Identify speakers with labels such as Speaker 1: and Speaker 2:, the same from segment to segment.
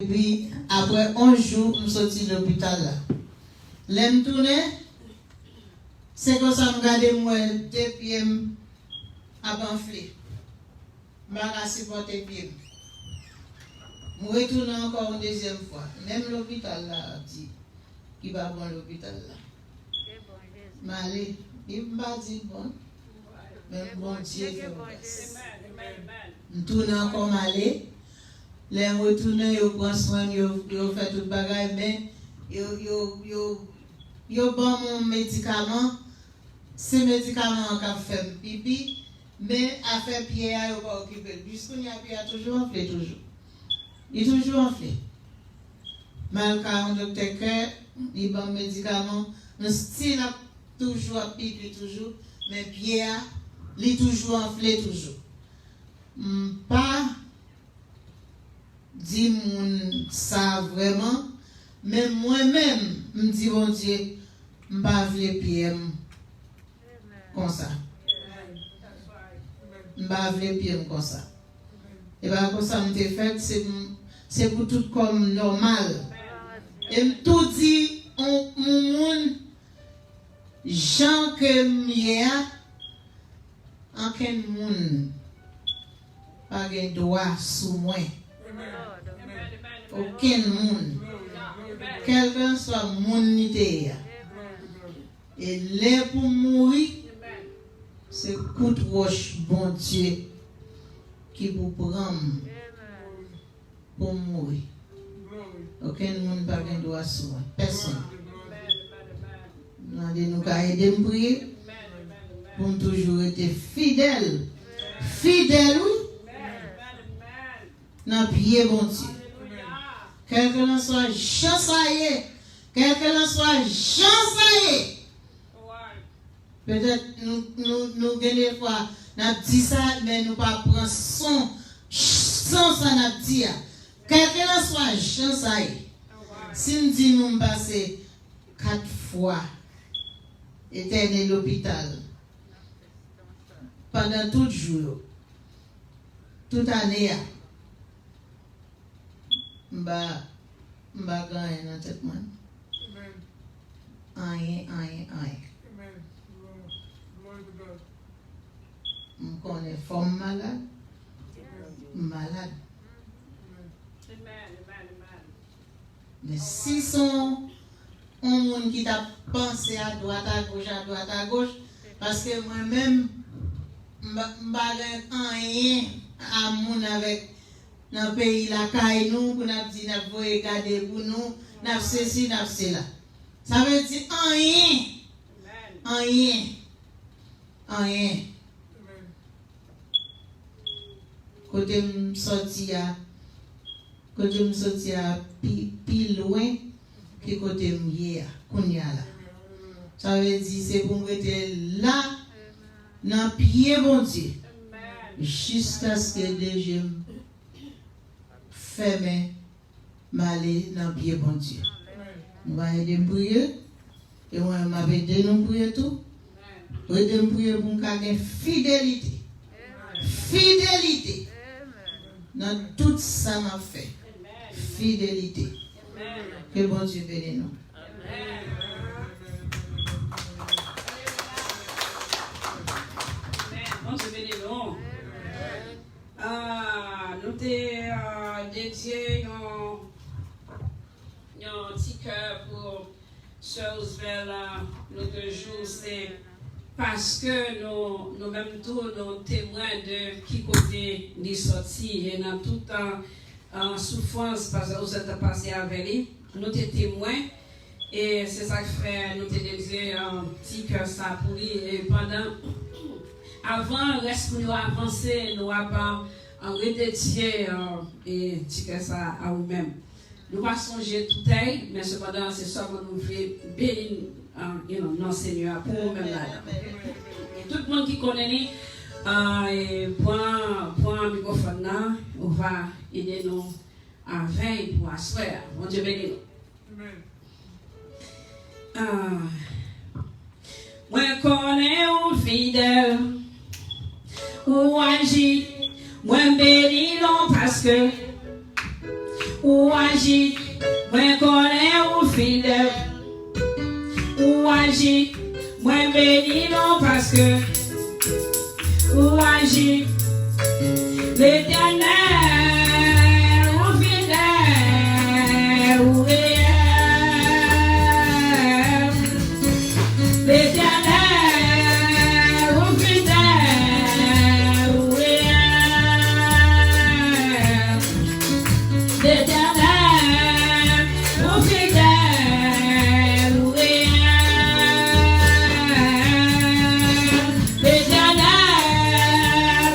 Speaker 1: Et puis, après 11 jours, je suis sorti de l'hôpital là. L'aime tourner, c'est comme ça, je regarde moi, tes pieds à gonfler. Je vais supporter tes pieds. Je retourne encore une deuxième fois. Même l'hôpital là, dit, qui va bon l'hôpital là. Mais allez, il m'a dit bon. Mais bon Dieu fait grâce. Je tourne encore aller. Les retourner, ils prennent soin, ils font tout le bagage, mais ils bon mon médicament. Ces médicaments qui fait pipi, mais à faire pied, ils ne pas occupé. Puisqu'on y a pied, toujours enflé, toujours. Il est toujours enflé. Malgré un docteur que, il bon médicament, le style a toujours pipi, toujours, mais pied, il est toujours enflé, toujours. Pas dit moun ça vraiment, mais moi-même, me dis bon Dieu, je ne vais pas vle pied comme ça. Je ne vais pas vle pied comme ça. Et bien comme ça, je fait, c'est pour tout comme normal. Et tout dit, mon monde, Jean que m'y aucun monde pas de droit sous moi. Aucun monde. Quelqu'un soit monité. Et l'air pour mourir, c'est coup de roche, bon Dieu, qui vous prend pour mourir. Aucun monde pas de droit sous moi. Personne. Nous avons aidé à prier pour toujours être fidèle. Fidèle, oui. Dans pied, bon Dieu. Quel que l'on soit, chansaillé. Quel que l'on soit, chansaillé. Peut-être nous des fois, nous dit ça, mais nous pas prendre son ça n'a dit. Quel que l'on soit, chansaillé. Si nous disons nous passer 4 fois éternel l'hôpital pendant tout jour, toute année, m'a gagné dans tête moi. Rien. Je connais femme malade. Mais si son un monde qui t'a pensé à droite à gauche, parce que moi-même, je n'ai rien à mon avec dans le pays la caille nous, pour nous dire, nous regarder pour nous, nous ceci, nous cela. Ça veut dire rien. Côté me sorti à plus loin que côté m'hier, kounya là. Ça veut dire c'est pour me rester là dans pied bon Dieu. Jusqu'à ce que Dieu ferme m'aller dans pied bon Dieu. On va aider me prier et on m'a aidé nous prier tout. Aider me prier pour gagner fidélité. Fidélité. Dans tout ça m'a fait. Fidélité. Que bon Dieu bénisse nous.
Speaker 2: Bon Dieu bénisse nous. Nous t'ai dédié un petit cœur pour Sœur Ousbel l'autre jour. C'est parce que nous-mêmes tous, nous témoins de qui côté nous sortis et dans tout en souffrance parce que nous sommes passés avec lui. Nous sommes témoins et c'est ça qui fait nous dédié un petit cœur ça pour lui. Et avant, reste pour nous avancer, nous avons redédié et petit cœur ça à nous-mêmes. Nous ne pouvons pas songer tout tel, mais cependant, c'est ça que nous voulons bénir non Seigneur pour nous-mêmes là. Et tout le monde qui connaît nous, pour un microphone là, on va aider nous à veiller pour asseoir. Mon Dieu bénisse nous. Moi connais un fidèle, ou agit, moi bénis non parce que ou agit, moi connais ou fidèle, ou agit, moi béni non parce que, ou agit, l'Éternel, ou fidèle, ou réel, l'Éternel, ou fidèle, ou réel, l'Éternel, ou fidèle, ou réel, l'Éternel,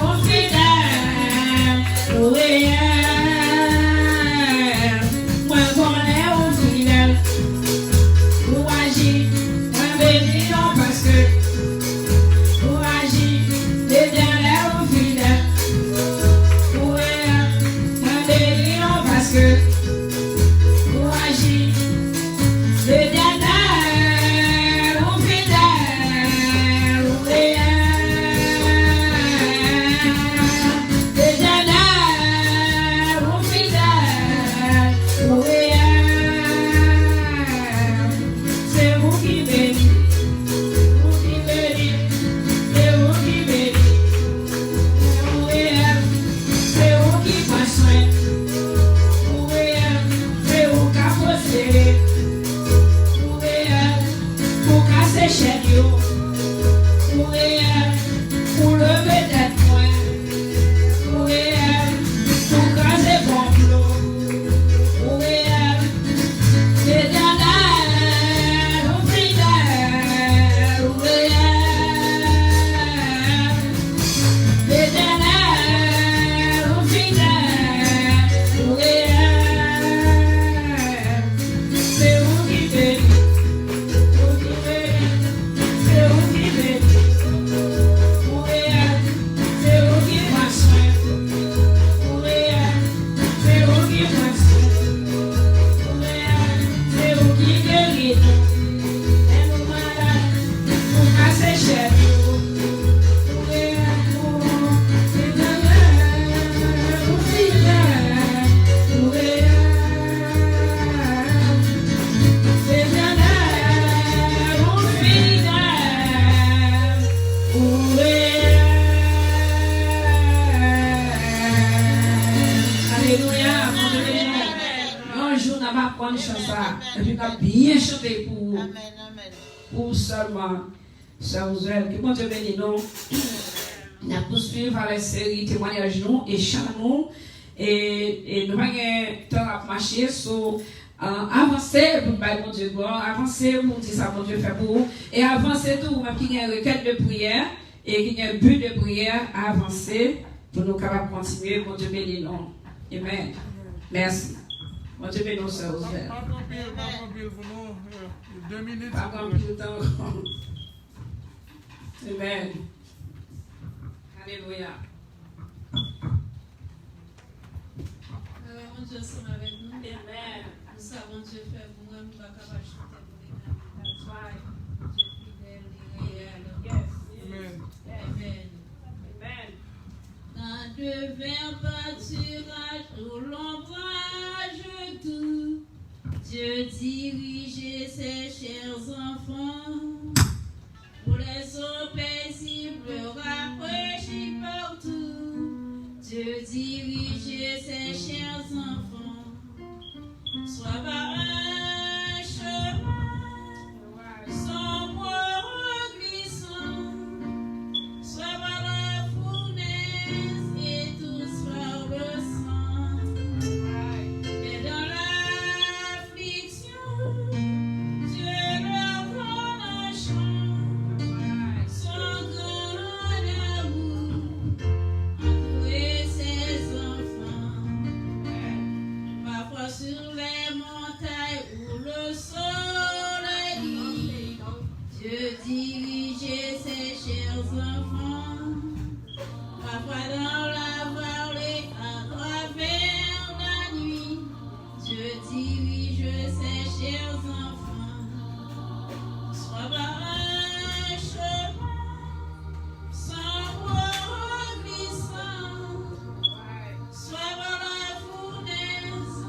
Speaker 2: ou fidèle, ou réel. Moi connais ou fidèle, ou agit, moi béni non parce que, ou agit, l'Éternel ou fidèle, ou réel, moi béni non parce que, ou agit, l'Éternel ou fidèle, ou réel, l'Éternel ou fidèle, ou réel. C'est vous qui bénissez, vous qui bénissez, c'est vous qui bénissez, ou réel, c'est vous qui prenez soin, ou réel, c'est vous qui apostez, ou réel, pour casser chaîne yo, ou réel, pour lever tête point, ou réel, pour casser complot, ou réel, l'Éternel, ou fidèle, ou réel, l'Éternel, ou fidèle, ou réel, c'est vous qui bénissez, vous qui bénissez, c'est vous qui bénissez, ou réel, c'est vous qui prenez soin, ou réel, c'est vous qui prenez soin, ou réel, c'est vous qui guérissez nous, et nous malades, pour casser chaîne nous, ou réel, l'Éternel, ou fidèle, ou réel, l'Éternel, ou fidèle, ou réel. Alléluia, mon Dieu béni. Un jour, on va prendre une chanson et puis on va bien chanter
Speaker 1: Amen, amen.
Speaker 2: pour seulement Samuel. Que mon Dieu béni nous. On a poursuivre à la série témoignages nous et chants nous et nous avons un temps à marcher sur avancer pour le mon Dieu gloire, avancer pour dire ça mon Dieu fait pour vous et avancer tout même qui a une requête de prière et qui a un but de prière à avancer pour nous capables de continuer mon Dieu béni nous. Amen. Merci. Mon Dieu béni nous sœur Oswald.
Speaker 3: Pas compris pour nous 2 minutes.
Speaker 2: Pas comme tout le temps. Amen. Alléluia.
Speaker 4: Mon Dieu sommes avec nous.
Speaker 2: Amen.
Speaker 4: Nous savons Dieu fait pour nous. Nous ne pouvons pas chanter pour les gens. Dieu fidèle et réel.
Speaker 2: Yes.
Speaker 3: Amen.
Speaker 4: Amen.
Speaker 2: Amen.
Speaker 4: Dans de verts pâturages, au l'ombrage tout, Dieu dirige ses chers enfants. Pour les eaux paisibles rafraîchis partout, Dieu dirige ses chers enfants. Soit par un chemin sombre glissant, soit par la fournaise et tous par le sang. Mais dans l'affliction, Dieu leur donne un chant, son grand amour entouré ses enfants. Parfois sur les montagnes où le soleil brille, Dieu dirige ses chers enfants. Parfois dans la vallée, à travers la nuit, Dieu dirige ses chers enfants. Soit par un chemin sombre glissant, soit par la fournaise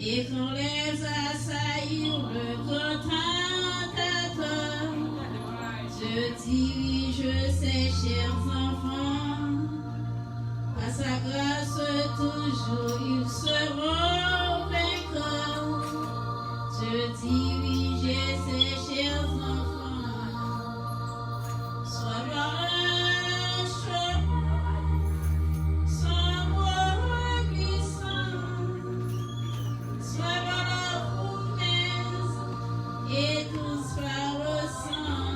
Speaker 4: Et quand les assaillants le contentateur, je dirige ces chers enfants. À sa grâce toujours ils seront vainqueurs. Je dirige ces chers enfants. Sois leur chemin, sans voie glissant. Sois leur fournaise et tous par le sang.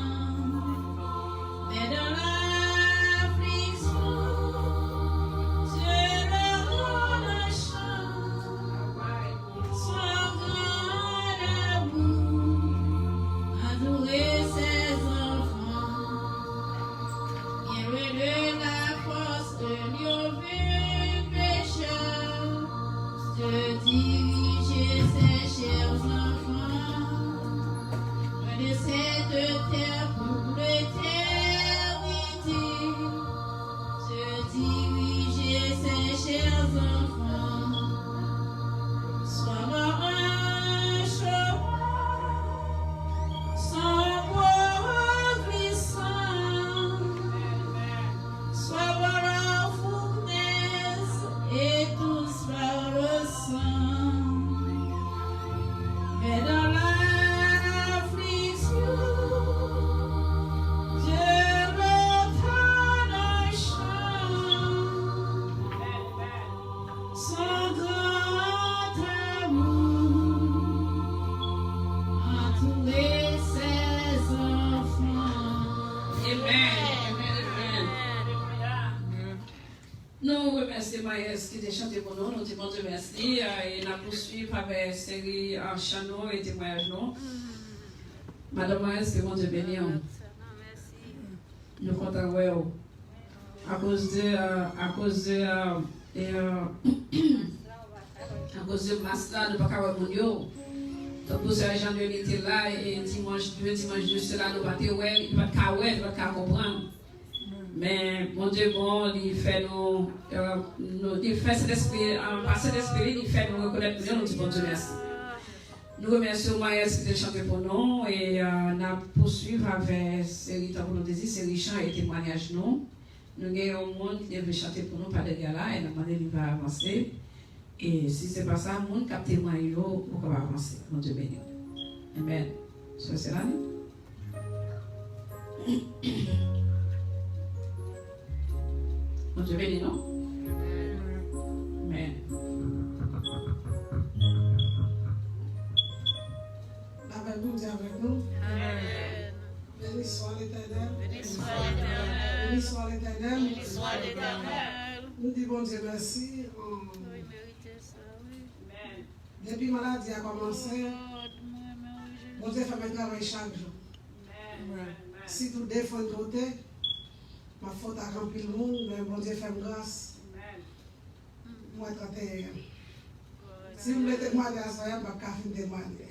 Speaker 4: Mais dans l'affliction, Dieu leur donne un chant. Son grand amour a doué ses enfants. Bien loin de la force de lion pécheur, Dieu dirige ses chers enfants. Loin de cette terre pour l'éternité, Dieu dirige ses chers enfants. Sois leur un chemin, sans voie glissant. Sois leur fournaise et tous par le sang. Mais dans l'affliction, Dieu leur donne un chant. Son grand amour a trouvé ses enfants.
Speaker 2: Amen. Nous remercions Maïs qui a chanté pour nous. Nous disons bon Dieu merci. Et nous poursuivons avec série en chano et témoignage. Madame Maïs, que bon Dieu bénisse. Nous comptons ouais, à cause de masse là, nous ne pouvons pas voir mon yo. Donc pour ces gens de l'été là et dimanche 2 cela nous pas te ouais, il va pas ouais, il va pas comprendre. Mais mon Dieu bon, il fait nous il fait cet esprit par cet esprit il fait nous reconnaître nous disons bon Dieu merci. Nous remercions Maïs qui a chanté pour nous et nous poursuivons avec série tant nous désir série chant et témoignage nous. Nous avons un monde qui veut chanter pour nous par des gars là et nous demandons il va avancer. Et si ce n'est pas ça, le monde qui a témoigné pour qu'on va avancer. Mon Dieu béni. Amen. C'est là. Mon Dieu béni, non? Amen.
Speaker 5: Avec nous, Dieu avec nous.
Speaker 4: Amen.
Speaker 5: Béni soit l'Éternel.
Speaker 4: Béni soit l'Éternel.
Speaker 5: Béni soit l'Éternel.
Speaker 4: Béni soit l'Éternel.
Speaker 5: Nous disons bon Dieu merci.
Speaker 4: Oui, méritez ça, oui.
Speaker 5: Depuis la maladie a commencé, bon Dieu fait un travail chaque jour. Si tout défend de côté, ma faute a rempli le monde, mais bon Dieu fait grâce. Moi, 31. Si vous voulez témoigner à ça, je ne vais pas témoigner.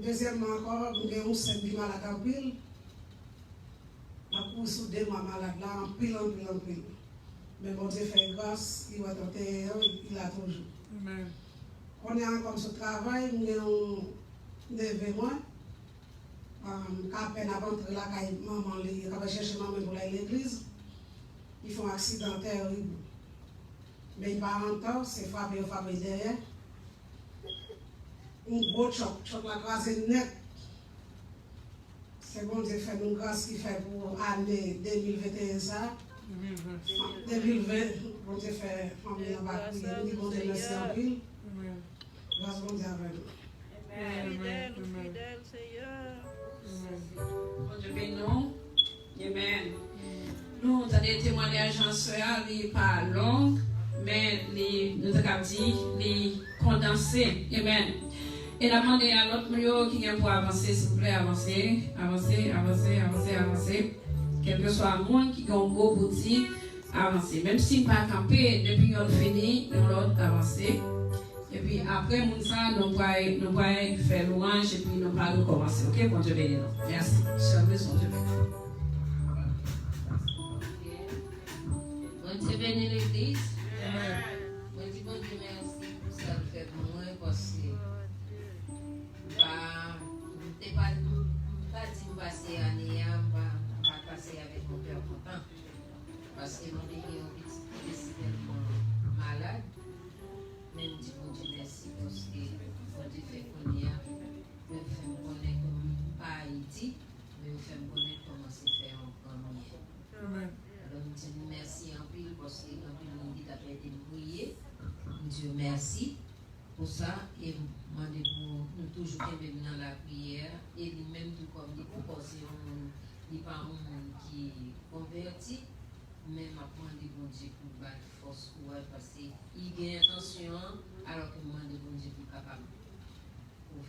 Speaker 5: Deuxièmement encore, nous avons un scène qui malade en pile. Je suis soudé moi malade là, en pile. Mais bon Dieu fait grâce, il va tenter, il a toujours.
Speaker 3: Amen.
Speaker 5: On est encore sur le travail, nous avons 9 mois. À peine avant de la maman, il va chercher maman pour aller à l'église. Ils font un accident terrible. Mais il va en temps, c'est frappé derrière. Un gros choc la crasé net. C'est bon Dieu fait une grâce qui fait pour l'année 2021 ça. 2020, bon Dieu fait famille en bas, nous disons bon Dieu merci en pile. Grâce bon Dieu avec nous.
Speaker 4: Fidèle, fidèle Seigneur.
Speaker 2: Bon Dieu béni nous. Amen. Nous avons des témoignages en soeur, ils pas long, mais nous avons dit, les condensés. Amen. Et la demande à l'autre milieu qui vient pour avancer, s'il vous plaît, avancer. Quel que soit le monde qui a un gros boutique, avancer. Même si pas camper, depuis qu'on finit, nous l'autre avancer. Et puis après, nous allons faire louange et puis nous allons recommencer. Ok, bon Dieu béni. Merci. Service, bon Dieu béni.
Speaker 6: Bon Dieu béni l'église. Bon Dieu merci pour ça. avez été prié. Dieu merci pour ça et demandez pour nous toujours même dans la prière et lui-même tout comme dit pour passer il n'est pas un monde qui converti mais m'a demandé bon Dieu pour battre force courage parce qu'il a intention alors que moi demande bon Dieu pour capable pour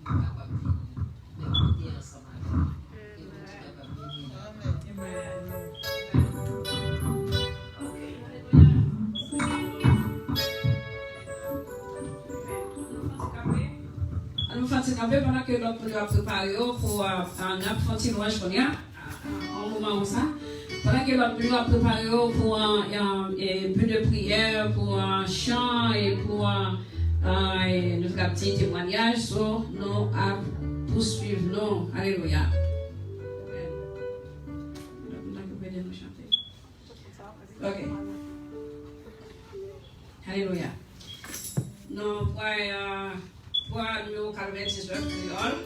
Speaker 6: capable venir mais pour être ensemble et bon Dieu capable venir.
Speaker 2: Nous faisons un peu pendant que l'autre va préparer pour un petit louange qu'on y a, un moment comme ça. Pendant que l'autre va préparer pour un but de prière, pour un chant et pour notre petit témoignage, nous poursuivons. Alléluia. Ok. Alléluia. Nous pour numéro 46 créole.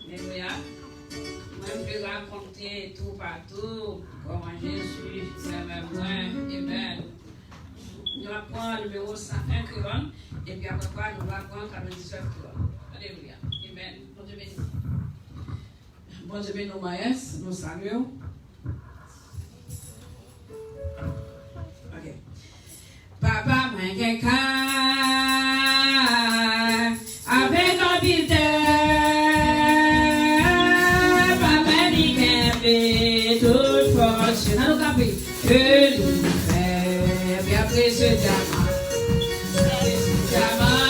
Speaker 2: Alléluia. Même je raconter tout partout comment Jésus s'aimait moi. Amen. Nous allons prendre numéro 101 créole et puis après nous allons prendre 49 créole. Alléluia. Amen. Bon Dieu béni. Bon Dieu béni, nos maïs, nous saluons. Ok. Papa, moi, quelqu'un. Avec un billet, papa dit qu'elle toute fortune à nous appeler que nous fait, puis après ce diamant,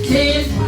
Speaker 7: Take